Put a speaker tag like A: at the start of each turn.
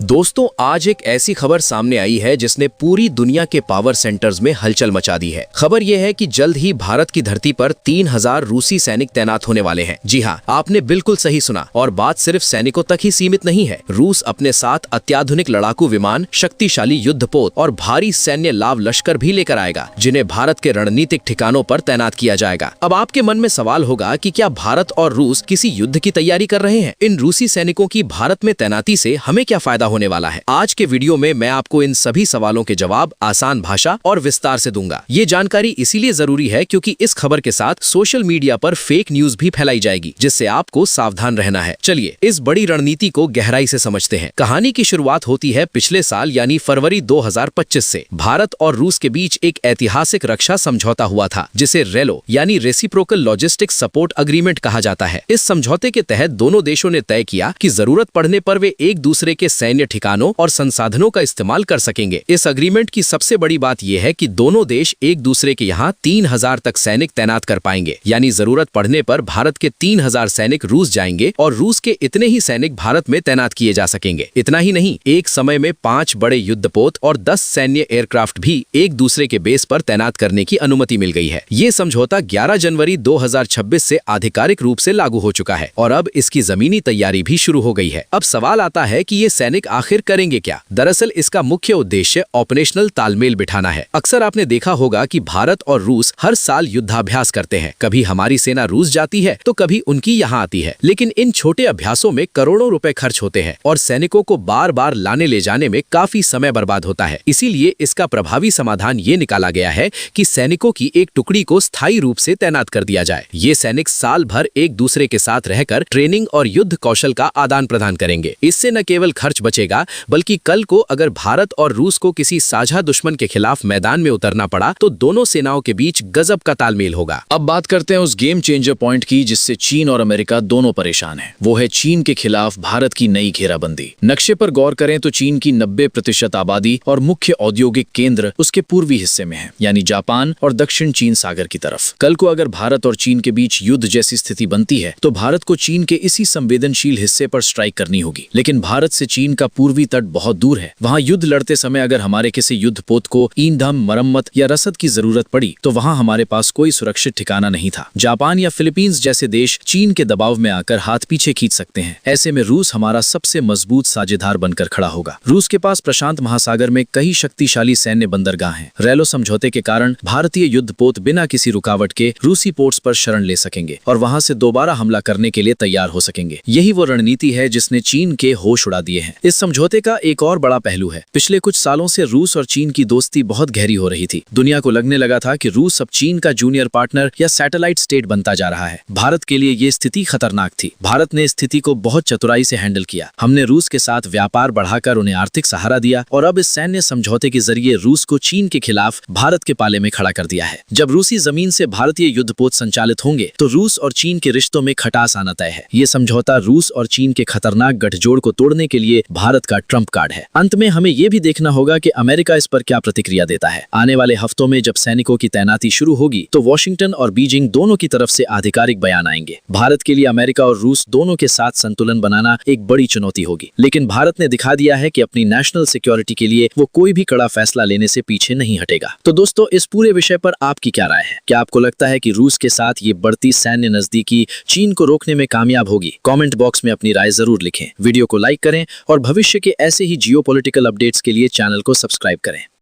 A: दोस्तों, आज एक ऐसी खबर सामने आई है जिसने पूरी दुनिया के पावर सेंटर्स में हलचल मचा दी है। खबर यह है कि जल्द ही भारत की धरती पर 3000 रूसी सैनिक तैनात होने वाले हैं। जी हाँ, आपने बिल्कुल सही सुना। और बात सिर्फ सैनिकों तक ही सीमित नहीं है। रूस अपने साथ अत्याधुनिक लड़ाकू विमान, शक्तिशाली युद्धपोत और भारी सैन्य लाव लश्कर भी लेकर आएगा, जिन्हें भारत के रणनीतिक ठिकानों पर तैनात किया जाएगा। अब आपके मन में सवाल होगा कि क्या भारत और रूस किसी युद्ध की तैयारी कर रहे हैं? इन रूसी सैनिकों की भारत में तैनाती से हमें क्या फायदा होने वाला है? आज के वीडियो में मैं आपको इन सभी सवालों के जवाब आसान भाषा और विस्तार से दूंगा। ये जानकारी इसीलिए जरूरी है क्योंकि इस खबर के साथ सोशल मीडिया पर फेक न्यूज भी फैलाई जाएगी, जिससे आपको सावधान रहना है। चलिए इस बड़ी रणनीति को गहराई से समझते हैं। कहानी की शुरुआत होती है पिछले साल यानी फरवरी 2025 से। भारत और रूस के बीच एक ऐतिहासिक रक्षा समझौता हुआ था, जिसे रेलो यानी रेसिप्रोकल लॉजिस्टिक सपोर्ट अग्रीमेंट कहा जाता है। इस समझौते के तहत दोनों देशों ने तय किया कि जरूरत पड़ने पर वे एक दूसरे के सैन्य ठिकानों और संसाधनों का इस्तेमाल कर सकेंगे। इस अग्रीमेंट की सबसे बड़ी बात यह है कि दोनों देश एक दूसरे के यहाँ 3000 तक सैनिक तैनात कर पाएंगे, यानी जरूरत पड़ने पर भारत के 3000 सैनिक रूस जाएंगे और रूस के इतने ही सैनिक भारत में तैनात किए जा सकेंगे। इतना ही नहीं, एक समय में 5 बड़े युद्धपोत और 10 सैन्य एयरक्राफ्ट भी एक दूसरे के बेस पर तैनात करने की अनुमति मिल गई है। ये समझौता 11 जनवरी 2026 से आधिकारिक रूप से लागू हो चुका है और अब इसकी जमीनी तैयारी भी शुरू हो गई है। अब सवाल आता है कि ये सैनिक आखिर करेंगे क्या? दरअसल इसका मुख्य उद्देश्य ऑपरेशनल तालमेल बिठाना है। अक्सर आपने देखा होगा कि भारत और रूस हर साल युद्धाभ्यास करते हैं। कभी हमारी सेना रूस जाती है तो कभी उनकी यहाँ आती है, लेकिन इन छोटे अभ्यासों में करोड़ों रुपए खर्च होते हैं और सैनिकों को बार बार लाने ले जाने में काफी समय बर्बाद होता है। इसीलिए इसका प्रभावी समाधान ये निकाला गया है कि सैनिकों की एक टुकड़ी को स्थायी रूप से तैनात कर दिया जाए। ये सैनिक साल भर एक दूसरे के साथ रहकर ट्रेनिंग और युद्ध कौशल का आदान प्रदान करेंगे। इससे न केवल खर्च बचेगा, बल्कि कल को अगर भारत और रूस को किसी साझा दुश्मन के खिलाफ मैदान में उतरना पड़ा तो दोनों सेनाओं के बीच गजब का तालमेल होगा।
B: अब बात करते हैं उस गेम चेंजर पॉइंट की जिससे चीन और अमेरिका दोनों परेशान हैं। वो है चीन के खिलाफ भारत की नई घेराबंदी। नक्शे पर गौर करें तो चीन की 90% आबादी और मुख्य औद्योगिक केंद्र उसके पूर्वी हिस्से में है, यानी जापान और दक्षिण चीन सागर की तरफ। कल को अगर भारत और चीन के बीच युद्ध जैसी स्थिति बनती है तो भारत को चीन के इसी संवेदनशील हिस्से पर स्ट्राइक करनी होगी। लेकिन भारत से चीन का पूर्वी तट बहुत दूर है। वहाँ युद्ध लड़ते समय अगर हमारे किसी युद्धपोत को ईंधन, मरम्मत या रसद की जरूरत पड़ी तो वहाँ हमारे पास कोई सुरक्षित ठिकाना नहीं था। जापान या फिलीपींस जैसे देश चीन के दबाव में आकर हाथ पीछे खींच सकते हैं। ऐसे में रूस हमारा सबसे मजबूत साझेदार बनकर खड़ा होगा। रूस के पास प्रशांत महासागर में कई शक्तिशाली सैन्य बंदरगाह हैं। रेलो समझौते के कारण भारतीय युद्धपोत बिना किसी रुकावट के रूसी पोर्ट्स पर शरण ले सकेंगे और वहाँ से दोबारा हमला करने के लिए तैयार हो सकेंगे। यही वो रणनीति है जिसने चीन के होश उड़ा दिए हैं। इस समझौते का एक और बड़ा पहलू है। पिछले कुछ सालों से रूस और चीन की दोस्ती बहुत गहरी हो रही थी। दुनिया को लगने लगा था कि रूस अब चीन का जूनियर पार्टनर या सैटेलाइट स्टेट बनता जा रहा है। भारत के लिए ये स्थिति खतरनाक थी। भारत ने स्थिति को बहुत चतुराई से हैंडल किया। हमने रूस के साथ व्यापार बढ़ाकर उन्हें आर्थिक सहारा दिया और अब इस सैन्य समझौते के जरिए रूस को चीन के खिलाफ भारत के पाले में खड़ा कर दिया है। जब रूसी जमीन से भारतीय युद्धपोत संचालित होंगे तो रूस और चीन के रिश्तों में खटास आना तय है। ये समझौता रूस और चीन के खतरनाक गठजोड़ को तोड़ने के लिए भारत का ट्रम्प कार्ड है। अंत में हमें ये भी देखना होगा कि अमेरिका इस पर क्या प्रतिक्रिया देता है। आने वाले हफ्तों में जब सैनिकों की तैनाती शुरू होगी तो वॉशिंगटन और बीजिंग दोनों की तरफ से आधिकारिक बयान आएंगे। भारत के लिए अमेरिका और रूस दोनों के साथ संतुलन बनाना एक बड़ी चुनौती होगी, लेकिन भारत ने दिखा दिया है कि अपनी नेशनल सिक्योरिटी के लिए वो कोई भी कड़ा फैसला लेने से पीछे नहीं हटेगा। तो दोस्तों, इस पूरे विषय पर आपकी क्या राय है? क्या आपको लगता है कि रूस के साथ ये बढ़ती सैन्य नजदीकी चीन को रोकने में कामयाब होगी? कमेंट बॉक्स में अपनी राय जरूर लिखें। वीडियो को लाइक करें और भविष्य के ऐसे ही जियोपॉलिटिकल अपडेट्स के लिए चैनल को सब्सक्राइब करें।